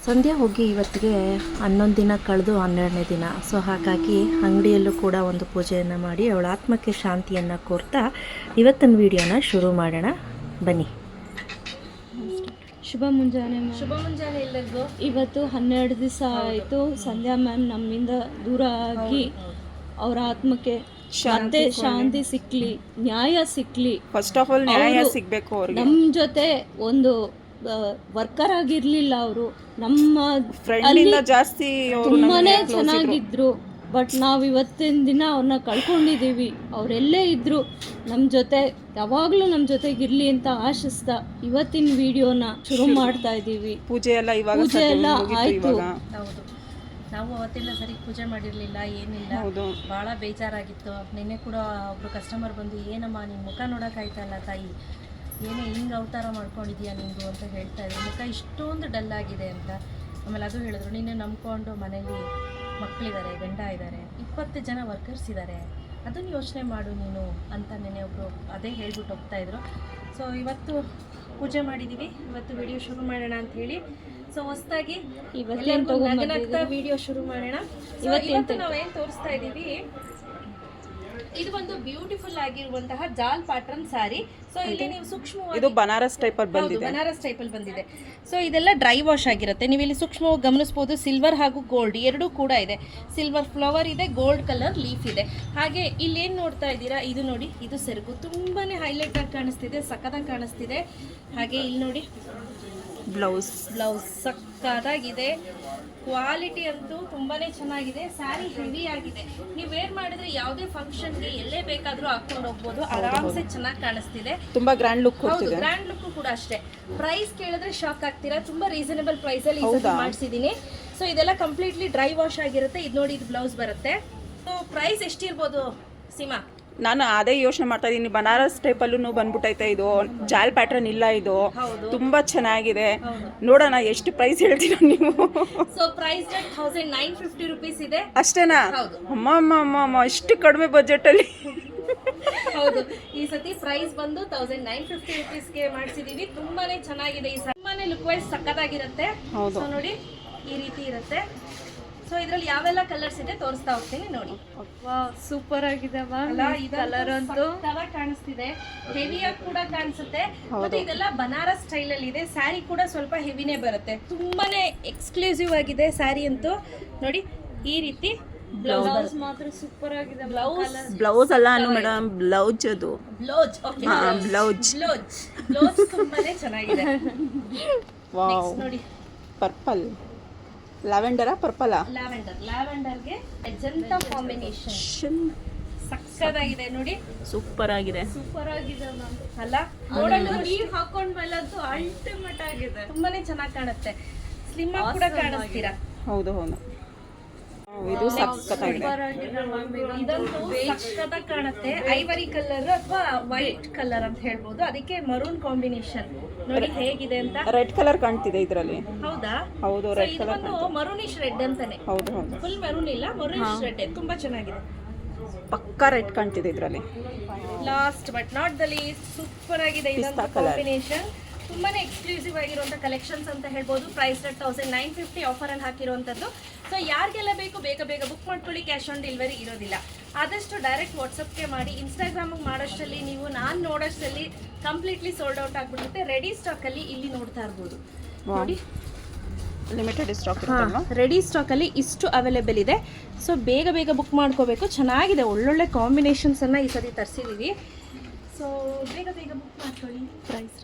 ಸಂಧ್ಯಾ ಹೋಗಿ ಇವತ್ತಿಗೆ 11 ದಿನ ಕಳೆದು 12ನೇ ದಿನ. ಸೊ ಹಾಗಾಗಿ ಅಂಗಡಿಯಲ್ಲೂ ಕೂಡ ಒಂದು ಪೂಜೆಯನ್ನು ಮಾಡಿ ಅವಳ ಆತ್ಮಕ್ಕೆ ಶಾಂತಿಯನ್ನು ಕೋರ್ತಾ ಇವತ್ತಿನ ವಿಡಿಯೋನ ಶುರು ಮಾಡೋಣ ಬನ್ನಿ. ಶುಭ ಮುಂಜಾನೆ. ಶುಭ ಮುಂಜಾನೆ ಎಲ್ಲರಿಗೂ. ಇವತ್ತು 12 ದಿವಸ ಆಯಿತು ಸಂಧ್ಯಾ ಮ್ಯಾಮ್ ನಮ್ಮಿಂದ ದೂರ ಆಗಿ ಅವ್ರ ಆತ್ಮಕ್ಕೆ ಶಾಂತಿ ಸಿಕ್ಲಿ, ನ್ಯಾಯ ಸಿಕ್ಲಿ. ಫಸ್ಟ್ ಆಫ್ ಆಲ್ ನ್ಯಾಯ ಸಿಗಬೇಕು ಅವ್ರಿಗೆ. ನಮ್ಮ ಜೊತೆ ಒಂದು ವರ್ಕರ್ ಆಗಿರ್ಲಿಲ್ಲ, ಅವರು ನಮ್ಮ ಫ್ರೆಂಡ್ ಜಾಸ್ತಿ ತುಂಬಾನೇ ಚೆನ್ನಾಗಿದ್ರು. ಬಟ್ ನಾವು ಇವತ್ತಿನ ದಿನ ಅವ್ರನ್ನ ಕಳ್ಕೊಂಡಿದ್ದೀವಿ. ಅವರೆಲ್ಲೇ ಇದ್ರು ನಮ್ಮ ಜೊತೆ ಯಾವಾಗಲೂ ನಮ್ಮ ಜೊತೆಗಿರ್ಲಿ ಅಂತ ಆಶಿಸ್ತಾ ಇವತ್ತಿನ ವಿಡಿಯೋನ ಶುರು ಮಾಡ್ತಾ ಇದ್ದೀವಿ. ಪೂಜೆ ಎಲ್ಲ ಆಯ್ತು. ಹೌದು, ನಾವು ಅವತ್ತೆಲ್ಲ ಸರಿ ಪೂಜೆ ಮಾಡಿರಲಿಲ್ಲ, ಏನಿಲ್ಲ, ಭಾಳ ಬೇಜಾರಾಗಿತ್ತು. ನಿನ್ನೆ ಕೂಡ ಒಬ್ರು ಕಸ್ಟಮರ್ ಬಂದು ಏನಮ್ಮ ನಿನ್ನ ಮುಖ ನೋಡೋಕ್ಕಾಯ್ತಲ್ಲ ತಾಯಿ, ಏನೇ ಹಿಂಗೆ ಅವತಾರ ಮಾಡ್ಕೊಂಡಿದ್ಯಾ ನಿಂದು ಅಂತ ಹೇಳ್ತಾ ಇದ್ರು. ಮುಖ ಇಷ್ಟೊಂದು ಡಲ್ ಆಗಿದೆ ಅಂತ. ಆಮೇಲೆ ಅದು ಹೇಳಿದ್ರು, ನಿನ್ನೆ ನಂಬ್ಕೊಂಡು ಮನೇಲಿ ಮಕ್ಕಳಿದ್ದಾರೆ, ಗಂಡ ಇದ್ದಾರೆ, 20 ಜನ ವರ್ಕರ್ಸ್ ಇದ್ದಾರೆ, ಅದನ್ನು ಯೋಚನೆ ಮಾಡು ನೀನು ಅಂತ ನೆನೆ ಒಬ್ಬರು ಅದೇ ಹೇಳ್ಬಿಟ್ಟು ಹೋಗ್ತಾಯಿದ್ರು. ಸೊ ಇವತ್ತು ಪೂಜೆ ಮಾಡಿದ್ದೀವಿ, ಇವತ್ತು ವಿಡಿಯೋ ಶುರು ಮಾಡೋಣ ಅಂತ ಹೇಳಿ. ಸೊ ಹೊಸದಾಗಿ ನಗನಗ್ತಾ ವಿಡಿಯೋ ಶುರು ಮಾಡೋಣ. ಇವತ್ತು ನಾವೇನು ತೋರಿಸ್ತಾ ಇದ್ದೀವಿ, ಇದು ಒಂದು ಬ್ಯೂಟಿಫುಲ್ ಆಗಿರುವಂತಹ ಜಾಲ್ ಪ್ಯಾಟರ್ನ್ ಸ್ಯಾರಿ. ಸೊ ಇಲ್ಲಿ ನೀವು ಸೂಕ್ಷ್ಮವಾಗಿ, ಇದು ಬನಾರಸ್ ಟೈಪ್ ಅಲ್ಲಿ ಬಂದಿದೆ, ಬನಾರಸ್ ಟೈಪ್ ಅಲ್ಲಿ ಬಂದಿದೆ. ಸೊ ಇದೆಲ್ಲ ಡ್ರೈ ವಾಶ್ ಆಗಿರುತ್ತೆ. ನೀವು ಇಲ್ಲಿ ಸೂಕ್ಷ್ಮವಾಗಿ ಗಮನಿಸಬಹುದು, ಸಿಲ್ವರ್ ಹಾಗೂ ಗೋಲ್ಡ್ ಎರಡೂ ಕೂಡ ಇದೆ. ಸಿಲ್ವರ್ ಫ್ಲವರ್ ಇದೆ, ಗೋಲ್ಡ್ ಕಲರ್ ಲೀಫ್ ಇದೆ. ಹಾಗೆ ಇಲ್ಲಿ ಏನು ನೋಡ್ತಾ ಇದ್ದೀರಾ, ಇದು ನೋಡಿ, ಇದು ಸೆರಗು ತುಂಬಾನೇ ಹೈಲೈಟ್ ಆಗಿ ಕಾಣಿಸ್ತಿದೆ, ಸಕ್ಕತ್ತಾಗಿ ಕಾಣಿಸ್ತಿದೆ. ಹಾಗೆ ಇಲ್ಲಿ ನೋಡಿ ಬ್ಲೌಸ್ ಸಕ್ಕತ್ತಾಗಿದೆ. ಕ್ವಾಲಿಟಿ ಅಂತೂ ತುಂಬಾನೇ ಚೆನ್ನಾಗಿದೆ. ಸ್ಯಾರಿ ಹೆವಿ ಆಗಿದೆ. ನೀವು ವೇರ್ ಮಾಡಿದ್ರೆ ಯಾವುದೇ ಫಂಕ್ಷನ್ಗೆ ಎಲ್ಲೇ ಬೇಕಾದ್ರೂ ಹಾಕೊಂಡು ಹೋಗ್ಬೋದು, ಆರಾಮ್ಸೆ ಚೆನ್ನಾಗಿ ಕಾಣಿಸ್ತಿದೆ. ತುಂಬಾ ಗ್ರ್ಯಾಂಡ್ ಲುಕ್. ಹೌದು, ಗ್ರ್ಯಾಂಡ್ ಲುಕ್ ಕೂಡ ಅಷ್ಟೇ. ಪ್ರೈಸ್ ಕೇಳಿದ್ರೆ ಶಾಕ್ ಆಗ್ತೀರಾ, ತುಂಬಾ ರೀಸನಬಲ್ ಪ್ರೈಸ್ ಅಲ್ಲಿ ಮಾಡಿಸಿದೀನಿ. ಸೊ ಇದೆಲ್ಲ ಕಂಪ್ಲೀಟ್ಲಿ ಡ್ರೈ ವಾಶ್ ಆಗಿರುತ್ತೆ. ಇದು ನೋಡಿ, ಇದು ಬ್ಲೌಸ್ ಬರುತ್ತೆ. ಸೊ ಪ್ರೈಸ್ ಎಷ್ಟಿರ್ಬೋದು ಸೀಮಾ? ನಾನು ಅದೇ ಯೋಚನೆ ಮಾಡ್ತಾ ಇದ್ದೀನಿ. ಬನಾರಸ್ ಟೈಪ್ ಅಲ್ಲೂ ಬಂದ್ಬಿಟ್ಟೈತೆ. ಇದು ಜಾಲ್ ಪ್ಯಾಟರ್ನ್ ಇಲ್ಲ, ಇದು ತುಂಬಾ ಚೆನ್ನಾಗಿದೆ. ನೋಡೋಣ ಎಷ್ಟು ಪ್ರೈಸ್ ಹೇಳ್ತೀರಾ ನೀವು. ಸೊ ಪ್ರೈಸ್ 1950 rupees ಇದೆ. ಅಷ್ಟೇನಾ? ಅಮ್ಮ ಇಷ್ಟು ಕಡಿಮೆ ಬಜೆಟ್ ಅಲ್ಲಿ. ಹೌದು, ಈ ಸತಿ ಪ್ರೈಸ್ ಬಂದು 1950 rupeesಗೆ ಮಾಡಿಸಿದೀವಿ. ತುಂಬಾನೇ ಚೆನ್ನಾಗಿದೆ. ಈ ತುಂಬಾನೇ ಲುಕ್ ವೈಸ್ ಸಕ್ಕತ್ತಾಗಿರುತ್ತೆ. ಸೊ ನೋಡಿ, ಈ ರೀತಿ ಇರುತ್ತೆ. ಸೊ ಇದರಲ್ಲಿ ಯಾವೆಲ್ಲ ಕಲರ್ಸ್ ಇದೆ ತೋರಿಸ್ತಾ ಹೋಗ್ತೀನಿ, ನೋಡಿ. ಸೂಪರ್ ಆಗಿದೆ ಕಲರ್ ಅಂತೂ ಕಾಣಿಸ್ತಿದೆ, ಹೆವಿಯಾಗಿ ಕೂಡ ಕಾಣಿಸುತ್ತೆ. ಮತ್ತೆ ಇದೆಲ್ಲ ಬನಾರಸ್ ಸ್ಟೈಲ್ ಅಲ್ಲಿ ಇದೆ. ಸ್ಯಾರಿ ಕೂಡ ಸ್ವಲ್ಪ ಹೆವಿನೇ ಬರುತ್ತೆ. ತುಂಬಾನೇ ಎಕ್ಸ್ಕ್ಲೂಸಿವ್ ಆಗಿದೆ ಸ್ಯಾರಿ ಅಂತೂ. ನೋಡಿ, ಈ ರೀತಿ ಬ್ಲೌಸ್ ಮಾತ್ರ ಸೂಪರ್ ಆಗಿದೆ. ಬ್ಲೌಸ್ ಅಲ್ಲ ಮೇಡಮ್, ಬ್ಲೌಸ್. ಅದು ಬ್ಲೌಸ್ ತುಂಬಾನೇ ಚೆನ್ನಾಗಿದೆ. ನೋಡಿ, ಪರ್ಪಲ್ ಲ್ಯಾವೆಂಡರಾ ಪರ್ಪಲಾ? ಲ್ಯಾವೆಂಡರ್ಗೆ ಅಜಂತಾ ಕಾಂಬಿನೇಷನ್ ಸಕ್ಕತ್ತಾಗಿದೆ. ನೋಡಿ, ಸೂಪರ್ ಆಗಿದೆ ಅಲ್ಲ? ನೋಡಲು ನೀರು ಹಾಕೊಂಡ್ಮೇಲಂತೂ ಅಲ್ಟಿಮೇಟ್ ಆಗಿದೆ. ತುಂಬಾನೇ ಚೆನ್ನಾಗಿ ಕಾಣುತ್ತೆ. ಸ್ಲಿಮ್ ಆಗಿ ಕೂಡ ಕಾಣಿಸ್ತೀರಾ. ಹೌದು, ಇದು ಸಕ್ಕತ್ತಾಗಿದೆ. ಇದಂತೂ ಸಕ್ಕತ್ತಾಗಿ ಕಾಣುತ್ತೆ. ಐವರಿ ಕಲರ್ ಅಥವಾ ವೈಟ್ ಕಲರ್ ಅಂತ ಹೇಳ್ಬೋದು. ಅದಕ್ಕೆ ಮರೂನ್ ಕಾಂಬಿನೇಷನ್ ನೋಡಿ ಹೇಗಿದೆ ಅಂತ. ರೆಡ್ ಕಲರ್ ಕಾಣ್ತಿದೆ ಇದರಲ್ಲಿ. ಹೌದಾ? ಹೌದು, ರೆಡ್ ಕಲರ್. ಮರೂನಿಶ್ ರೆಡ್ ಅಂತಾನೆ. ಹೌದು, ಫುಲ್ ಮೆರೂನ್ ಇಲ್ಲ, ಮರೂನಿಶ್ ರೆಡ್. ತುಂಬಾ ಚೆನ್ನಾಗಿದೆ. ಪಕ್ಕಾ ರೆಡ್ ಕಾಣ್ತಿದೆ ಇದರಲ್ಲಿ. Last but not the least, super ಆಗಿದೆ ಇದಂತ ಕಾಂಬಿನೇಷನ್. ತುಂಬಾನೇ ಎಕ್ಸ್ಕ್ಲೂಸಿವ್ ಆಗಿರುವಂಥ ಕಲೆಕ್ಷನ್ಸ್ ಅಂತ ಹೇಳ್ಬೋದು. ಪ್ರೈಸ್ 1950 ಆಫರಲ್ಲಿ ಹಾಕಿರುವಂಥದ್ದು. ಸೊ ಯಾರಿಗೆಲ್ಲ ಬೇಕು ಬೇಗ ಬುಕ್ ಮಾಡ್ಕೊಳ್ಳಿ. ಕ್ಯಾಶ್ ಆನ್ ಡೆಲಿವರಿ ಇರೋದಿಲ್ಲ. ಆದಷ್ಟು ಡೈರೆಕ್ಟ್ ವಾಟ್ಸಪ್ಗೆ ಮಾಡಿ. ಇನ್ಸ್ಟಾಗ್ರಾಮಿಗೆ ಮಾಡೋಷ್ಟರಲ್ಲಿ ನೀವು ನಾನು ನೋಡೋಷ್ಟರಲ್ಲಿ ಕಂಪ್ಲೀಟ್ಲಿ ಸೋಲ್ಡ್ ಔಟ್ ಆಗಿಬಿಡುತ್ತೆ. ರೆಡಿ ಸ್ಟಾಕಲ್ಲಿ ಇಲ್ಲಿ ನೋಡ್ತಾ ಇರ್ಬೋದು. ನೋಡಿ, ಲಿಮಿಟೆಡ್ ಸ್ಟಾಕ್, ರೆಡಿ ಸ್ಟಾಕಲ್ಲಿ ಇಷ್ಟು ಅವೈಲೇಬಲ್ ಇದೆ. ಸೊ ಬೇಗ ಬುಕ್ ಮಾಡ್ಕೋಬೇಕು. ಚೆನ್ನಾಗಿದೆ, ಒಳ್ಳೊಳ್ಳೆ ಕಾಂಬಿನೇಷನ್ಸನ್ನು ಈ ಸತಿ ತರಿಸಿದ್ದೀವಿ. ಸೊ ಬೇಗ ಬುಕ್ ಮಾಡ್ಕೊಳ್ಳಿ. ಪ್ರೈಸ್